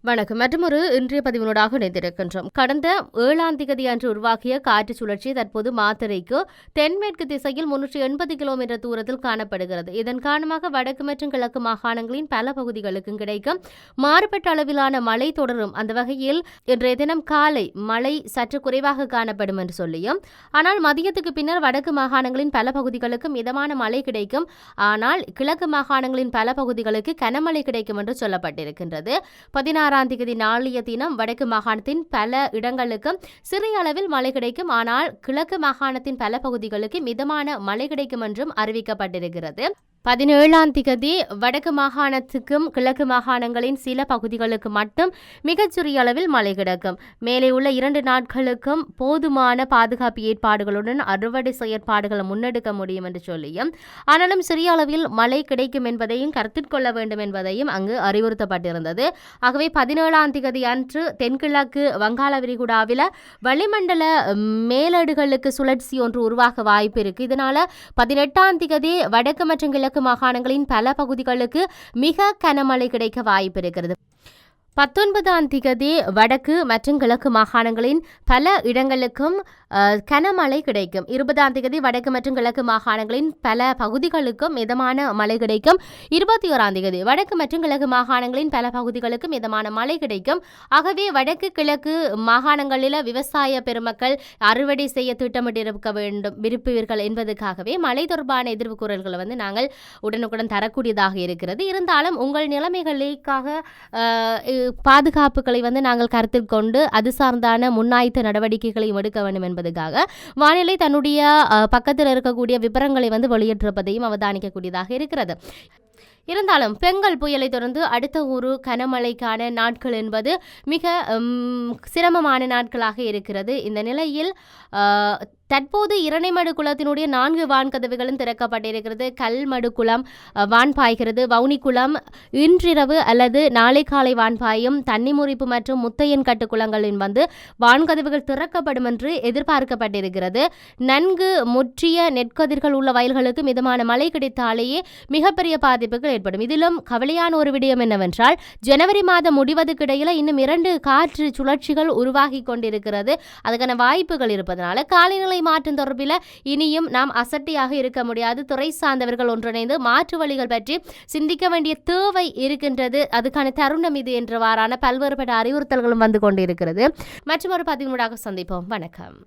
வணக்கம். மற்றொரு இன்றைய பதிவினூடாக இணைந்திருக்கின்றோம். கடந்த 7ஆம் தேதி அன்று உருவாகிய காற்று சுழற்சி தற்போது மாத்தறைக்கு தென்மேற்கு திசையில் 380 கிலோமீட்டர் தூரத்தில் காணப்படுகிறது. இதன் காரணமாக வடக்கு மற்றும் கிழக்கு மாகாணங்களின் பல பகுதிகளுக்கும் கிடைக்கும் மாறுபட்ட அளவிலான மழை தொடரும். அந்த வகையில் இன்றைய தினம் காலை மழை சற்று குறைவாக காணப்படும் என்று சொல்லியும், ஆனால் மதியத்துக்கு பின்னர் வடக்கு மாகாணங்களின் பல பகுதிகளுக்கும் மிதமான மழை கிடைக்கும். ஆனால் கிழக்கு மாகாணங்களின் பல பகுதிகளுக்கு கனமழை கிடைக்கும் என்று சொல்லப்பட்டிருக்கின்றது. 16ஆம் தேதி நாளைய தினம் வடக்கு மாகாணத்தின் பல இடங்களுக்கு சிறிய அளவில் மழை கிடைக்கும். ஆனால் கிழக்கு மாகாணத்தின் பல பகுதிகளுக்கு மிதமான மழை கிடைக்கும் என்றும் அறிவிக்கப்பட்டிருக்கிறது. 17ஆம் தேதி வடக்கு மாகாணத்துக்கும் கிழக்கு மாகாணங்களின் சில பகுதிகளுக்கு மட்டும் மிகச்சிறிய அளவில் மழை கிடைக்கும். மேலே உள்ள 2 நாட்களுக்கும் போதுமான பாதுகாப்பு ஏற்பாடுகளுடன் அறுவடை செயற்பாடுகளை முன்னெடுக்க முடியும் என்று சொல்லியும், ஆனாலும் சிறிய அளவில் மழை கிடைக்கும் என்பதையும் கருத்தில் கொள்ள வேண்டும் என்பதையும் அங்கு அறிவுறுத்தப்பட்டிருந்தது. ஆகவே 17ஆம் தேதி அன்று தென்கிழக்கு வங்காள விரிகுடாவில் வளிமண்டல மேலடுகளுக்கு சுழற்சி ஒன்று உருவாக வாய்ப்பு இருக்கு. இதனால 18ஆம் தேதி வடக்கு மற்றும் கிழக்கு மாகாணங்களின் பல பகுதிகளுக்கு மிக கனமழை கிடைக்க வாய்ப்பு இருக்கிறது. 19ஆம் தேதி வடக்கு மற்றும் கிழக்கு மாகாணங்களின் பல இடங்களுக்கும் கனமழை கிடைக்கும். 20ஆம் தேதி வடக்கு மற்றும் கிழக்கு மாகாணங்களின் பல பகுதிகளுக்கும் மிதமான மழை கிடைக்கும். 21ஆம் தேதி வடக்கு மற்றும் கிழக்கு மாகாணங்களின் பல பகுதிகளுக்கும் மிதமான மழை கிடைக்கும். ஆகவே வடக்கு கிழக்கு மாகாணங்களில் விவசாய பெருமக்கள் அறுவடை செய்ய திட்டமிட்டிருக்க வேண்டும் விரும்புவீர்கள் என்பதற்காகவே மழை தொடர்பான எதிர்வு குரல்களை நாங்கள் உடனுக்குடன் தரக்கூடியதாக இருக்கிறது. இருந்தாலும் உங்கள் நிலைமைகளுக்காக பாதுகாப்புகளை நாங்கள் கருத்தில் கொண்டு அது சார்ந்தான முன்னாய்த்த நடவடிக்கைகளையும் எடுக்க வேண்டும் என்பதற்காக வானிலை தன்னுடைய பக்கத்தில் இருக்கக்கூடிய விபரங்களை வெளியிட்டிருப்பதையும் அவதானிக்கக்கூடியதாக இருக்கிறது. இருந்தாலும் பெங்கல் புயலை தொடர்ந்து அடுத்த ஒரு கனமழைக்கான நாட்கள் என்பது மிக சிரமமான நாட்களாக இருக்கிறது. இந்த நிலையில் தற்போது இரணைமடு குளத்தினுடைய 4 வான்கதவுகளும் திறக்கப்பட்டிருக்கிறது. கல்மடு குளம் வான் பாய்கிறது. வவுனிக்குளம் இன்றிரவு அல்லது நாளை காலை வான் பாயும். தன்னிமுறிப்பு மற்றும் முத்தையன் கட்டு குளங்களின் வான்கதவுகள் திறக்கப்படும் என்று எதிர்பார்க்கப்பட்டிருக்கிறது. நன்கு முற்றிய நெற்கதிர்கள் உள்ள வயல்களுக்கு மிதமான மழை கிடைத்தாலேயே மிகப்பெரிய பாதிப்புகள் ஏற்படும். இதிலும் கவலையான ஒரு விடயம் என்னவென்றால், ஜனவரி மாதம் முடிவதற்கிடையில் இன்னும் 2 காற்று சுழற்சிகள் உருவாகி கொண்டிருக்கிறது. அதுக்கான வாய்ப்புகள் இருப்பதனால காலநிலை மாற்றம் தொடர்பில் இனியும் நாம் அசட்டியாக இருக்க முடியாது. துறை சார்ந்தவர்கள் ஒன்றிணைந்து மாற்று வழிகள் பற்றி சிந்திக்க வேண்டிய தேவை இருக்கின்றது. அதுக்கான தருணம் இது என்றவாறான பல்வேறுபட்ட அறிவுறுத்தல்களும் வந்து கொண்டிருக்கிறது. மற்றும் ஒரு பதிவுடாக சந்திப்போம். வணக்கம்.